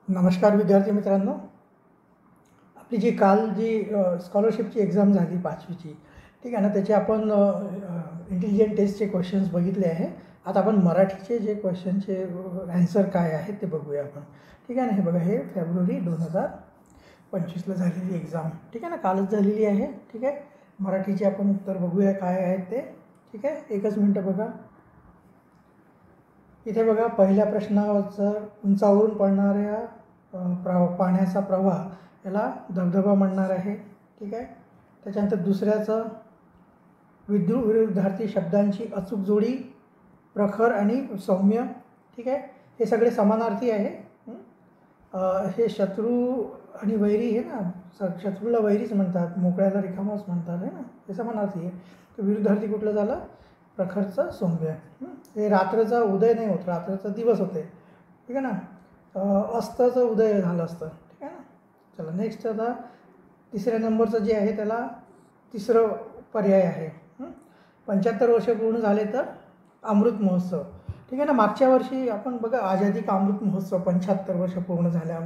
नमस्कार विद्यार्थी मित्रांनो, आपली जी काल स्कॉलरशिपची एक्झाम झाली 5वीची, ठीक आहे ना. त्याचे आपण इंटेलिजंट टेस्टचे क्वेश्चन्स बघितले आहे. आता आपण मराठीचे जे क्वेश्चनचे ॲन्सर काय आहेत ते बघूया आपण, ठीक आहे ना. हे बघा, हे फेब्रुवारी 2025ला झालेली एक्झाम, ठीक आहे ना, कालच झालेली आहे. ठीक आहे, मराठीचे आपण उत्तर बघूया काय आहेत ते. ठीक आहे, एकच मिनटं बघा. इथे बघा, पहिल्या प्रश्नाचं उंचावरून पडणाऱ्या पाण्याचा प्रवाह याला धबधबा म्हणणार आहे. ठीक आहे, त्याच्यानंतर दुसऱ्याचं विरुद्धार्थी शब्दांची अचूक जोडी प्रखर आणि सौम्य. ठीक आहे, हे सगळे समानार्थी आहे. हे शत्रू आणि वैरी आहे ना, शत्रूला वैरीच म्हणतात, मोकळ्याला रिकामाच म्हणतात आहे ना, हे समानार्थी आहे. तर विरुद्धार्थी कुठलं झालं? प्रखरचं सौम्य. हे रात्रीचा उदय नाही होत, रात्रीचा दिवस होते. ठीक आहे ना, अस्ताचं उदय झालं असतं. ठीक आहे ना. चला नेक्स्ट, आता तिसऱ्या नंबरचं जे आहे त्याला तिसरं पर्याय आहे. 75 वर्ष पूर्ण झाले तर अमृत महोत्सव. ठीक आहे ना, मागच्या वर्षी आपण बघा आझादी का अमृत महोत्सव 75 वर्ष पूर्ण झाल्या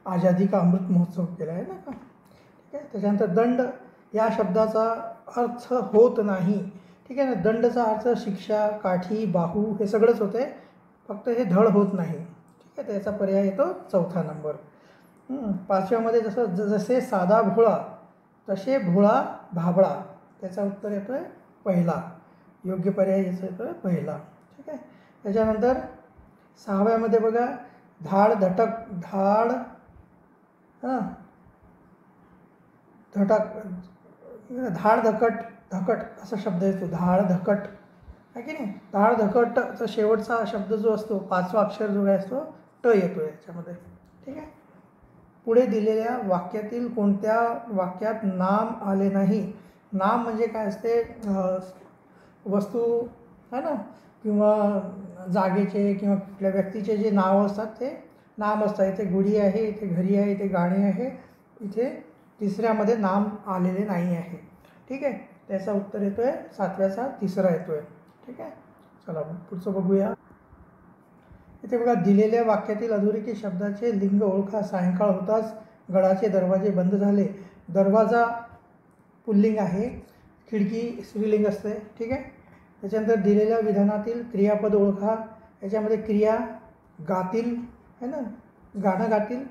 आझादी का अमृत महोत्सव केला आहे ना का. ठीक आहे, त्याच्यानंतर दंड या शब्दाचा अर्थ होत नाही. ठीक आहे ना, दंडचा अर्थ शिक्षा, काठी, बाहू हे सगळंच होते, फक्त हे धड होत नाही. ठीक आहे, त्याचा पर्याय येतो चौथा नंबर. पाचव्यामध्ये जसे साधा भोळा तसे भोळा भाबळा, त्याचा उत्तर येतो आहे पहिला. योग्य पर्याय याचा येतो आहे पहिला. ठीक आहे, त्याच्यानंतर सहाव्यामध्ये बघा, धाड धटक धाड धाड धकट असा शब्द येतो, धाड धकट आहे की नाही. धाड धकटचा शेवटचा शब्द जो असतो, पाचवा अक्षर जो काय असतो, ट येतो याच्यामध्ये. ठीक आहे, पुढे दिलेल्या वाक्यातील कोणत्या वाक्यात नाम आले नाही? नाम म्हणजे काय असते? वस्तू आहे ना, किंवा जागेचे किंवा कुठल्या व्यक्तीचे जे नाव असतात ते नाम असतात. इथे गुढी आहे, इथे घरी आहे, इथे गाणी आहे, इथे तिसऱ्यामध्ये नाम आलेले नाही आहे. ठीक आहे, त्याचा उत्तर येतो आहे सातव्याचा तिसरा येतो आहे. ठीक आहे, चला पुढचं बघूया. इथे बघा, दिलेल्या वाक्यातील अधोरेखित शब्दाचे लिंग ओळखा. सायंकाळ होताच गडाचे दरवाजे बंद झाले. दरवाजा पुल्लिंग आहे, खिडकी स्त्रीलिंग असते. ठीक आहे, त्याच्यानंतर दिलेल्या विधानातील क्रियापद ओळखा. याच्यामध्ये क्रिया गातील आहे ना, गाणं गातील.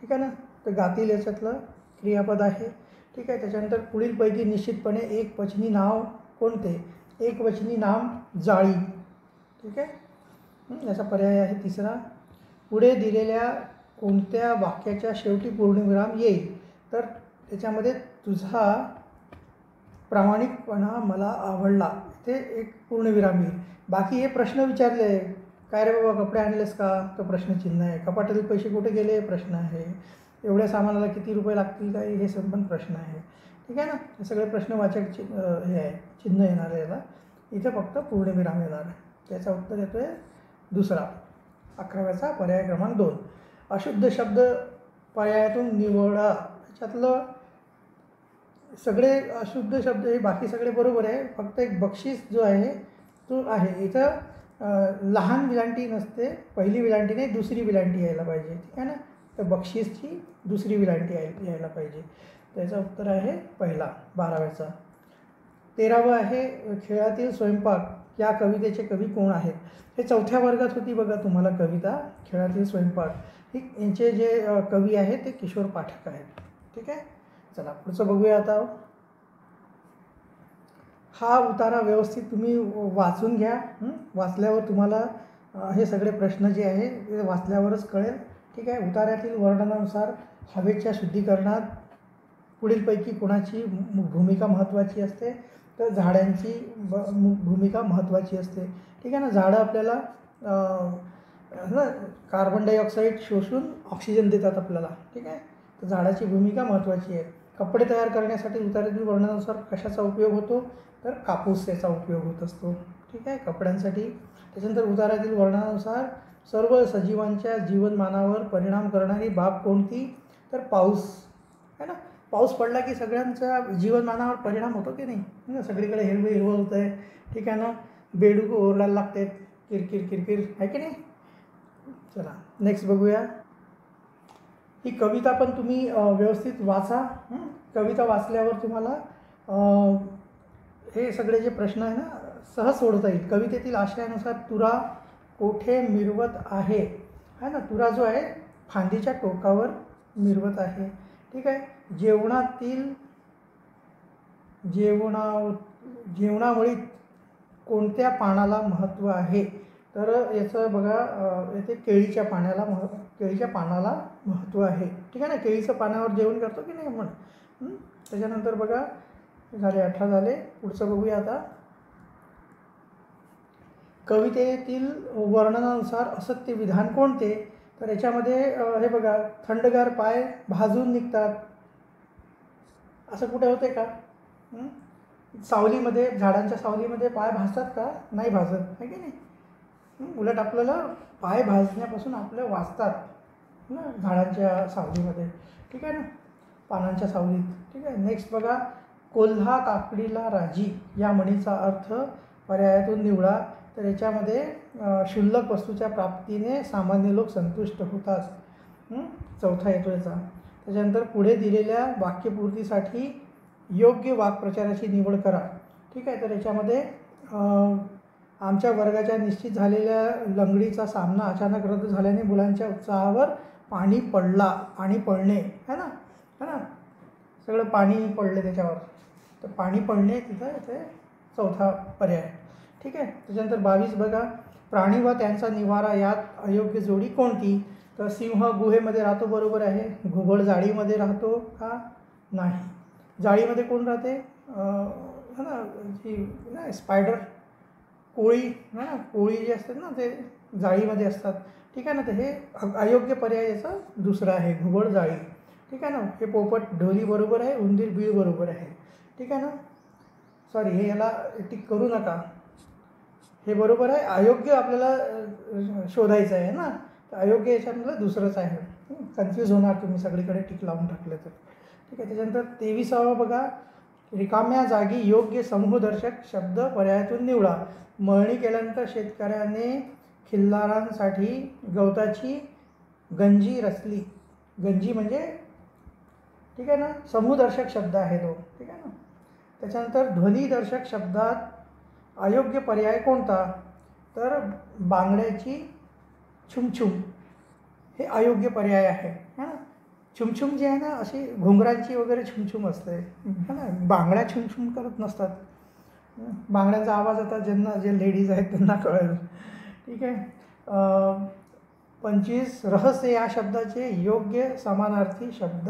ठीक आहे ना, तर गातील याच्यातलं क्रियापद आहे. ठीक आहे, त्याच्यानंतर पुढीलपैकी निश्चितपणे एकवचनी नाव कोणते? एकवचनी नाम जाळी. ठीक आहे, याचा पर्याय आहे तिसरा. पुढे दिलेल्या कोणत्या वाक्याच्या शेवटी पूर्णविराम येईल? तर त्याच्यामध्ये तुझा प्रामाणिकपणा मला आवडला, इथे एक पूर्णविराम येईल. बाकी हे प्रश्न विचारले, काय रे बाबा कपडे आणलेस का? तो प्रश्नचिन्ह आहे. कपाटातील पैसे कुठे गेले? प्रश्न आहे. एवढ्या सामानाला किती रुपये लागतील काय? हे पण प्रश्न आहे. ठीक आहे ना, हे सगळे प्रश्नवाचक हे आहे, चिन्ह येणार आहे याला. इथे फक्त पूर्णविराम येणार आहे. त्याचा उत्तर येतो आहे दुसरा, 11व्याचा पर्याय क्रमांक 2. अशुद्ध शब्द पर्यायातून निवडा. याच्यातलं सगळे अशुद्ध शब्द हे बाकी सगळे बरोबर आहे, फक्त एक बक्षीस जो आहे तो आहे. इथं लहान विलांटी नसते, पहिली विलांटी नाही दुसरी विलांटी यायला पाहिजे. ठीक आहे ना, तर बक्षीसची दुसरी विलांटी यायला पाहिजे. त्याचं उत्तर आहे पहिला, 12व्याचा. 13वं आहे, खेळातील स्वयंपाक या कवितेचे कवी कोण आहेत? हे चौथ्या वर्गात होती बघा तुम्हाला कविता, खेळातील स्वयंपाक. ठीक, यांचे जे कवी आहेत ते किशोर पाठक आहेत. ठीक आहे, चला पुढचं बघूया आता. हा उतारा व्यवस्थित तुम्ही वाचून घ्या. वाचल्यावर तुम्हाला हे सगळे प्रश्न जे आहे ते वाचल्यावरच कळेल. ठीक आहे, उतार्यातील वर्णनानुसार हवेच्या शुद्धीकरणात पुढीलपैकी कोणाची भूमिका महत्त्वाची असते? तर झाडांची भूमिका महत्त्वाची असते. ठीक आहे ना, झाडं आपल्याला कार्बन डायऑक्साईड शोषून ऑक्सिजन देतात आपल्याला. ठीक आहे, तर झाडाची भूमिका महत्त्वाची आहे. कपडे तयार करण्यासाठी उतार्यातील वर्णनानुसार कशाचा उपयोग होतो? तर कापूस याचा उपयोग होत असतो. ठीक आहे, कपड्यांसाठी. त्याच्यानंतर उतार्यातील वर्णनानुसार सर्व सजीवांच्या जीवनमानावर परिणाम करणारी बाब कोणती? तर पाऊस आहे ना. पाऊस पडला की सगळ्यांच्या जीवनमानावर परिणाम होतो की नाही? सगळीकडे हिरवं हिरवं होतं आहे. ठीक आहे ना, बेडूक ओरडायला लागतात, किरकिर किरकिर आहे की नाही. चला नेक्स्ट बघूया. ही कविता पण तुम्ही व्यवस्थित वाचा. कविता वाचल्यावर तुम्हाला हे सगळे जे प्रश्न आहे ना सहज सोडवता येईल. कवितेतील आशयानुसार तुरा कोठे मिरवत आहे ना, तुरा जो आहे फांदीच्या टोकावर मिरवत आहे. ठीक आहे. जेवणावळीत कोणत्या पानाला महत्त्व आहे? तर याचं बघा, येथे केळीच्या पानाला महत्त्व आहे. ठीक आहे ना, केळीचं पानावर जेवण करतो की नाही आपण. त्याच्यानंतर बघा, झाले 18 झाले. पुढचं बघूया आता. कवितेतील वर्णनानुसार असत्य विधान कोणते? तर याच्यामध्ये हे बघा, थंडगार पाय भाजून निघतात असं कुठे होते का? सावलीमध्ये, झाडांच्या सावलीमध्ये पाय भाजतात का? नाही भाजत, आहे की नाही. उलट आपल्याला पाय भाजण्यापासून आपलं वाचतात ना झाडांच्या सावलीमध्ये. ठीक आहे ना, पानांच्या सावलीत. ठीक आहे. नेक्स्ट बघा, कोल्हा काकडीला राजी या म्हणीचा अर्थ पर्यायातून निवडा. तर याच्यामध्ये क्षुल्लक वस्तूच्या प्राप्तीने सामान्य लोक संतुष्ट होतात. चौथा येतो याचा. त्याच्यानंतर पुढे दिलेल्या वाक्यपूर्तीसाठी योग्य वाक्प्रचाराची निवड करा. ठीक आहे. तर याच्यामध्ये आमच्या वर्गाच्या निश्चित झालेल्या लंगडीचा सामना अचानक रद्द झाल्याने मुलांच्या उत्साहावर पाणी पडणे है ना, सगळं पाणी पडले त्याच्यावर. तर पाणी पडणे तिथं ते चौथा पर्याय. ठीक आहे. त्याच्यानंतर 22 बघा, प्राणी व त्यांचा निवारा यात अयोग्य जोडी कोणती? तर सिंह गुहेमध्ये राहतो, बरोबर आहे. घुबड जाळीमध्ये राहतो का? नाही. जाळीमध्ये कोण राहते? है ना, जी नाही स्पायडर, कोळी है ना, कोळी जे असतात ना ते जाळीमध्ये असतात. ठीक आहे ना. तर हे अयोग्य पर्याय याचा दुसरा आहे, घुबड जाळी. ठीक आहे ना. हे पोपट ढोली बरोबर आहे, उंदीर बीळ बरोबर आहे. ठीक आहे ना. सॉरी, हे याला टिक करू नका, हे बरोबर आहे. अयोग्य आपल्याला शोधायचं आहे ना, तर अयोग्य याच्यातलं दुसरंच आहे. कन्फ्यूज होणार तुम्ही सगळीकडे टिक लावून टाकले तर. ठीक आहे. त्याच्यानंतर 23 बघा, रिकाम्या जागी योग्य समूहदर्शक शब्द पर्यायातून निवडा. मळणी केल्यानंतर शेतकऱ्याने खिल्लारांसाठी गवताची गंजी रचली. गंजी म्हणजे, ठीक आहे ना, समूहदर्शक शब्द आहे तो. ठीक आहे ना. त्याच्यानंतर ध्वनिदर्शक शब्दात अयोग्य पर्याय कोणता? तर बांगड्याची छुमछुम हे अयोग्य पर्याय आहे. है ना. छुमछुम जी आहे ना, अशी घुंगरांची वगैरे छुमछुम असते, है ना. बांगड्या छुमछुम करत नसतात. बांगड्यांचा आवाज आता जे लेडीज आहेत त्यांना कळेल. ठीक आहे. 25 रहस्य या शब्दाचे योग्य समानार्थी शब्द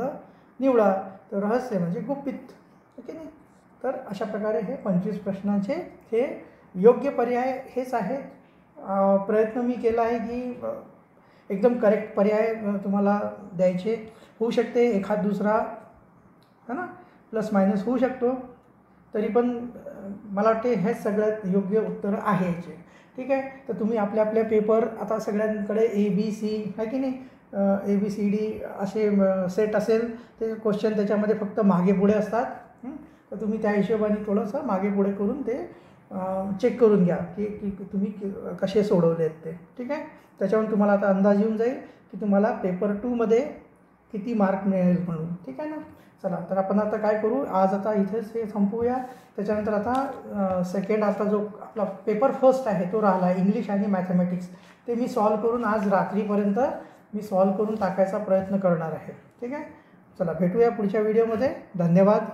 निवडा. तर रहस्य म्हणजे गुपित, ओके नाही. तर अशा प्रकारे हे 25 प्रश्नांचे हे योग्य पर्याय हेच आहेत. प्रयत्न मी केला आहे की एकदम करेक्ट पर्याय तुम्हाला द्यायचे. होऊ शकते एखाद दुसरा है ना प्लस मायनस होऊ शकतो, तरी पण मला वाटते हेच सगळ्यात योग्य उत्तर आहे याचे. ठीक आहे. तर तुम्ही आपल्या पेपर आता सगळ्यांकडे ABC आहे की नाही, ABCD असे सेट असेल, ते क्वेश्चन त्याच्यामध्ये फक्त मागे पुढे असतात. तर तुम्ही त्या हिशोबाने थोडंसं मागे पुढे करून ते चेक करून घ्या की तुम्ही कसे सोडवले आहेत ते. ठीक आहे. त्याच्यावरून तुम्हाला आता अंदाज येऊन जाईल की तुम्हाला पेपर 2मध्ये किती मार्क मिळेल म्हणून. ठीक आहे ना. चला, तर आपण आता काय करू, आज आता इथेच हे संपवूया. त्याच्यानंतर आता सेकंड, आता जो आपला पेपर फर्स्ट आहे तो राहिला इंग्लिश आणि मॅथमॅटिक्स, ते मी सॉल्व करून आज रात्रीपर्यंत मी सॉल्व करून टाकायचा प्रयत्न करणार आहे. ठीक आहे. चला, भेटूया पुढच्या व्हिडिओमध्ये. धन्यवाद.